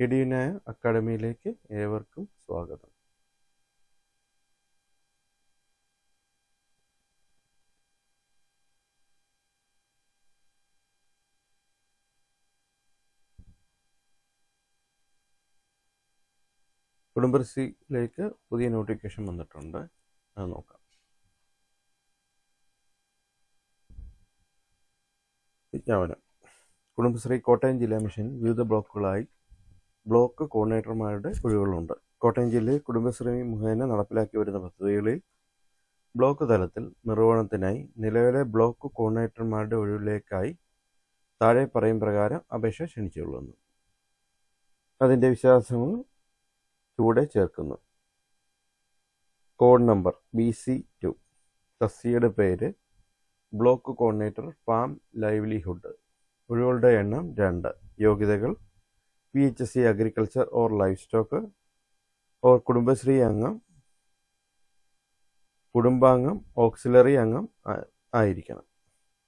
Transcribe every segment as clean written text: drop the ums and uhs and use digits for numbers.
ഇടിയനായ അക്കാഡമിയിലേക്ക് ഏവർക്കും സ്വാഗതം. കുടുംബശ്രീയിലേക്ക് പുതിയ നോട്ടിഫിക്കേഷൻ വന്നിട്ടുണ്ട്, അത് നോക്കാം. വിജ്ഞാപനം. കുടുംബശ്രീ കോട്ടയം ജില്ലാ മിഷൻ വിവിധ ബ്ലോക്കുകളായി ബ്ലോക്ക് കോർഡിനേറ്റർമാരുടെ ഒഴിവുകളുണ്ട്. കോട്ടയം ജില്ലയിൽ കുടുംബശ്രീ മുഖേന നടപ്പിലാക്കി വരുന്ന പദ്ധതികളിൽ ബ്ലോക്ക് തലത്തിൽ നിർവഹണത്തിനായി നിലവിലെ ബ്ലോക്ക് കോർഡിനേറ്റർമാരുടെ ഒഴിവിലേക്കായി താഴെ പറയും പ്രകാരം അപേക്ഷ ക്ഷണിച്ചുകൊള്ളുന്നു. അതിൻ്റെ വിശദാംശങ്ങൾ ചുവടെ ചേർക്കുന്നു. Code number BC2. തസ്തികയുടെ പേര് ബ്ലോക്ക് കോർഡിനേറ്റർ ഫാം ലൈവ്ലിഹുഡ്. ഒഴിവുകളുടെ എണ്ണം 2. യോഗ്യതകൾ PHC agriculture or life stock or Kudumbashree അംഗം, കുടുംബാംഗം, ഓക്സിലറി അംഗം ആയിരിക്കണം.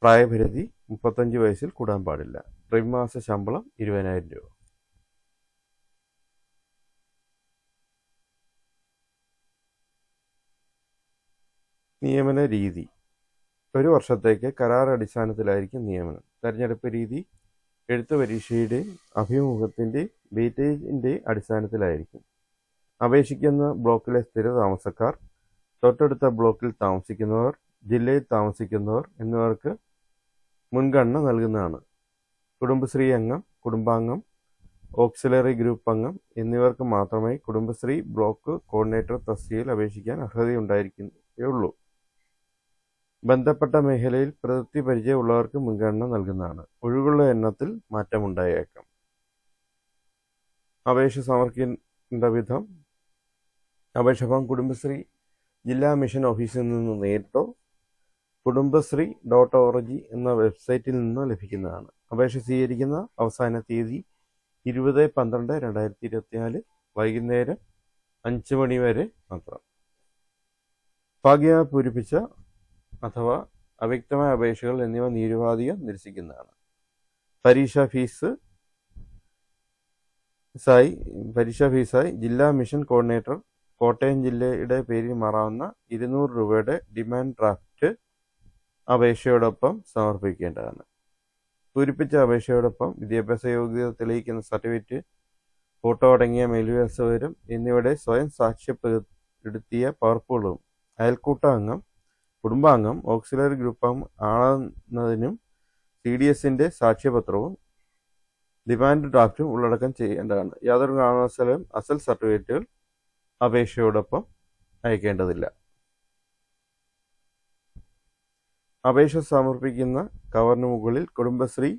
പ്രായപരിധി 35 വയസ്സിൽ കൂടാൻ പാടില്ല. പ്രതിമാസ ശമ്പളം 20,000 രൂപ. നിയമന രീതി. 1 വർഷത്തേക്ക് കരാർ അടിസ്ഥാനത്തിലായിരിക്കും നിയമനം. തെരഞ്ഞെടുപ്പ് രീതി എഴുത്തു പരീക്ഷയുടെയും അഭിമുഖത്തിൻ്റെയും വെയിറ്റേജിൻ്റെ അടിസ്ഥാനത്തിലായിരിക്കും. അപേക്ഷിക്കുന്ന ബ്ലോക്കിലെ സ്ഥിര താമസക്കാർ, തൊട്ടടുത്ത ബ്ലോക്കിൽ താമസിക്കുന്നവർ, ജില്ലയിൽ താമസിക്കുന്നവർ എന്നിവർക്ക് മുൻഗണന നൽകുന്നതാണ്. കുടുംബശ്രീ അംഗം, കുടുംബാംഗം, ഓക്സിലറി ഗ്രൂപ്പ് അംഗം എന്നിവർക്ക് മാത്രമേ കുടുംബശ്രീ ബ്ലോക്ക് കോർഡിനേറ്റർ തസ്തികയിൽ അപേക്ഷിക്കാൻ അർഹതയുണ്ടായിരിക്കുകയുള്ളൂ. ബന്ധപ്പെട്ട മേഖലയിൽ പ്രവൃത്തി പരിചയമുള്ളവർക്ക് മുൻഗണന നൽകുന്നതാണ്. ഒഴിവുകളുടെ എണ്ണത്തിൽ മാറ്റമുണ്ടായേക്കാം. അപേക്ഷ സമർപ്പിക്കേണ്ട വിധം: അപേക്ഷ ഫോം കുടുംബശ്രീ ജില്ലാ മിഷൻ ഓഫീസിൽ നിന്ന് നേരിട്ടോ kudumbasri.org എന്ന വെബ്സൈറ്റിൽ നിന്ന് ലഭിക്കുന്നതാണ്. അപേക്ഷ സ്വീകരിക്കുന്ന അവസാന തീയതി 20/12/2024 വൈകുന്നേരം 5 മണി വരെ മാത്രം. ഭാഗ്യമായി പൂരിപ്പിച്ച അഥവാ അവ്യക്തമായ അപേക്ഷകൾ എന്നിവ നിരുപാധികം നിരസിക്കുന്നതാണ്. പരീക്ഷാ ഫീസായി ജില്ലാ മിഷൻ കോർഡിനേറ്റർ കോട്ടയം ജില്ലയുടെ പേരിൽ മാറാവുന്ന 200 രൂപയുടെ ഡിമാൻഡ് ഡ്രാഫ്റ്റ് അപേക്ഷയോടൊപ്പം സമർപ്പിക്കേണ്ടതാണ്. പൂരിപ്പിച്ച അപേക്ഷയോടൊപ്പം വിദ്യാഭ്യാസ യോഗ്യത തെളിയിക്കുന്ന സർട്ടിഫിക്കറ്റ്, ഫോട്ടോ അടങ്ങിയ മേൽവിലാസ വിവരം എന്നിവയുടെ സ്വയം സാക്ഷ്യപ്പെടുത്തിയ പകർപ്പുകളും അയൽക്കൂട്ട അംഗം, കുടുംബാംഗം, ഓക്സിലറി ഗ്രൂപ്പ് ആണെന്നതിനും CDSന്റെ സാക്ഷ്യപത്രവും ഡിമാൻഡ് ഡ്രാഫ്റ്റും ഉള്ളടക്കം ചെയ്യേണ്ടതാണ്. യാതൊരു കാരണവശാലും അസൽ സർട്ടിഫിക്കറ്റുകൾ അപേക്ഷയോടൊപ്പം അയക്കേണ്ടതില്ല. അപേക്ഷ സമർപ്പിക്കുന്ന കവറിന് മുകളിൽ കുടുംബശ്രീ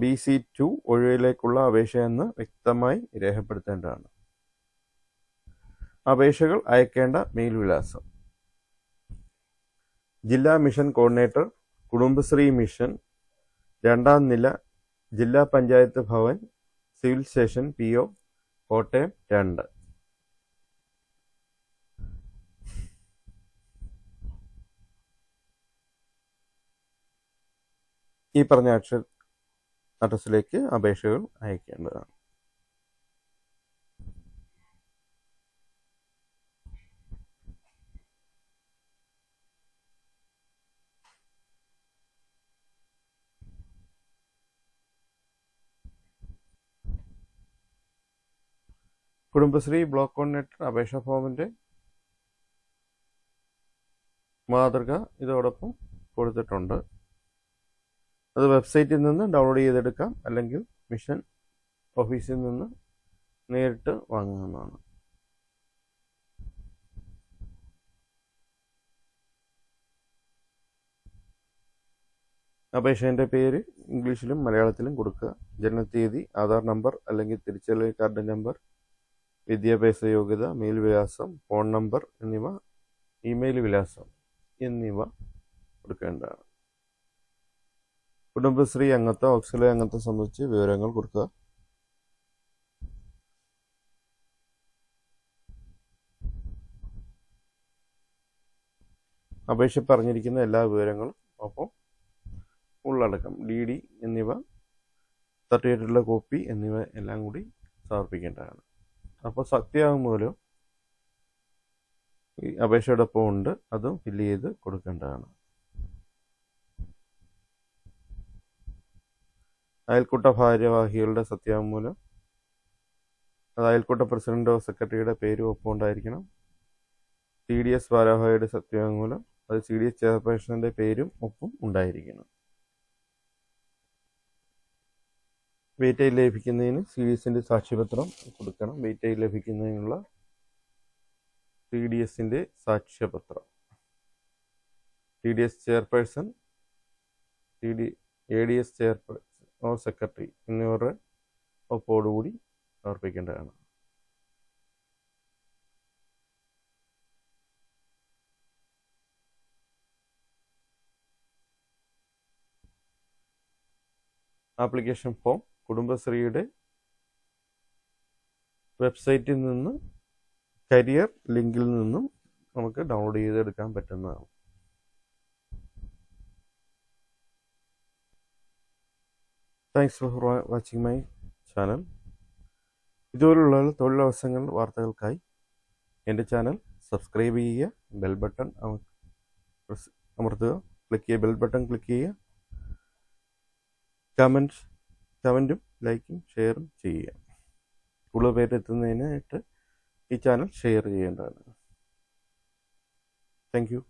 BC2 ഒഴിവിലേക്കുള്ള അപേക്ഷയെന്ന് വ്യക്തമായി രേഖപ്പെടുത്തേണ്ടതാണ്. അപേക്ഷകൾ അയക്കേണ്ട മേൽവിലാസം: ജില്ലാ മിഷൻ കോർഡിനേറ്റർ, കുടുംബശ്രീ മിഷൻ, 2ാം നില, ജില്ലാ panchayat Bhavan, civil station PO, Kottayam 2. ഈ പറഞ്ഞ അഡ്രസ്സിലേക്ക് അപേക്ഷകൾ അയക്കേണ്ടതാണ്. കുടുംബശ്രീ ബ്ലോക്ക് കോർഡിനേറ്റർ അപേക്ഷാ ഫോമിൻ്റെ മാതൃക ഇതോടൊപ്പം കൊടുത്തിട്ടുണ്ട്. അത് വെബ്സൈറ്റിൽ നിന്ന് ഡൗൺലോഡ് ചെയ്തെടുക്കാം, അല്ലെങ്കിൽ മിഷൻ ഓഫീസിൽ നിന്ന് നേരിട്ട് വാങ്ങുന്നതാണ്. അപേക്ഷേൻ്റെ പേര് ഇംഗ്ലീഷിലും മലയാളത്തിലും കൊടുക്കുക. ജനനത്തീയതി, ആധാർ നമ്പർ അല്ലെങ്കിൽ തിരിച്ചറിയൽ കാർഡ് നമ്പർ, വിദ്യാഭ്യാസ യോഗ്യത, മേൽവിലാസം, ഫോൺ നമ്പർ എന്നിവ, ഇമെയിൽ വിലാസം എന്നിവ കൊടുക്കേണ്ടതാണ്. കുടുംബശ്രീ അംഗത്വം, ഓക്സിലറി അംഗത്വം സംബന്ധിച്ച് വിവരങ്ങൾ കൊടുക്കുക. അപേക്ഷ പറഞ്ഞിരിക്കുന്ന എല്ലാ വിവരങ്ങളും ഒപ്പം ഉള്ളടക്കം DD എന്നിവ, സർട്ടിഫിക്കറ്റുള്ള കോപ്പി എന്നിവ എല്ലാം കൂടി സമർപ്പിക്കേണ്ടതാണ്. അപ്പോൾ സത്യവാങ്മൂലം ഈ അപേക്ഷയോടൊപ്പം ഉണ്ട്, അതും ഫില്ല് ചെയ്ത് കൊടുക്കേണ്ടതാണ്. അയൽക്കൂട്ട ഭാരവാഹികളുടെ സത്യവാങ്മൂലം, അത് അയൽക്കൂട്ട പ്രസിഡന്റോ സെക്രട്ടറിയുടെ പേരും ഒപ്പം ഉണ്ടായിരിക്കണം. CDS ഭാരവാഹിയുടെ സത്യവാങ്മൂലം, അത് CDS ചെയർപേഴ്സണിൻ്റെ പേരും ഒപ്പം ഉണ്ടായിരിക്കണം. വെയിറ്റേജ് ലഭിക്കുന്നതിന് CDSൻ്റെ സാക്ഷ്യപത്രം കൊടുക്കണം. വെയിറ്റേജ് ലഭിക്കുന്നതിനുള്ള CDSൻ്റെ സാക്ഷ്യപത്രം, CDS chairperson, ADS chairperson or secretary എന്നിവരുടെ ഒപ്പോടുകൂടി സമർപ്പിക്കേണ്ടതാണ്. ആപ്ലിക്കേഷൻ ഫോം കുടുംബശ്രീയുടെ വെബ്സൈറ്റിൽ നിന്ന് കരിയർ ലിങ്കിൽ നിന്നും നമുക്ക് ഡൗൺലോഡ് ചെയ്തെടുക്കാൻ പറ്റുന്നതാണ്. Thanks for watching my channel. ഇതുപോലുള്ള തൊഴിലവസരങ്ങൾ വാർത്തകൾക്കായി എൻ്റെ ചാനൽ സബ്സ്ക്രൈബ് ചെയ്യുക, ബെൽ ബട്ടൺ അമർത്തുക, ബെൽ ബട്ടൺ ക്ലിക്ക് ചെയ്യുക, കമൻറ്റും ലൈക്കും ഷെയറും ചെയ്യുക. കൂടുതൽ പേരെത്തുന്നതിനായിട്ട് ഈ ചാനൽ ഷെയർ ചെയ്യേണ്ടതാണ്. Thank you.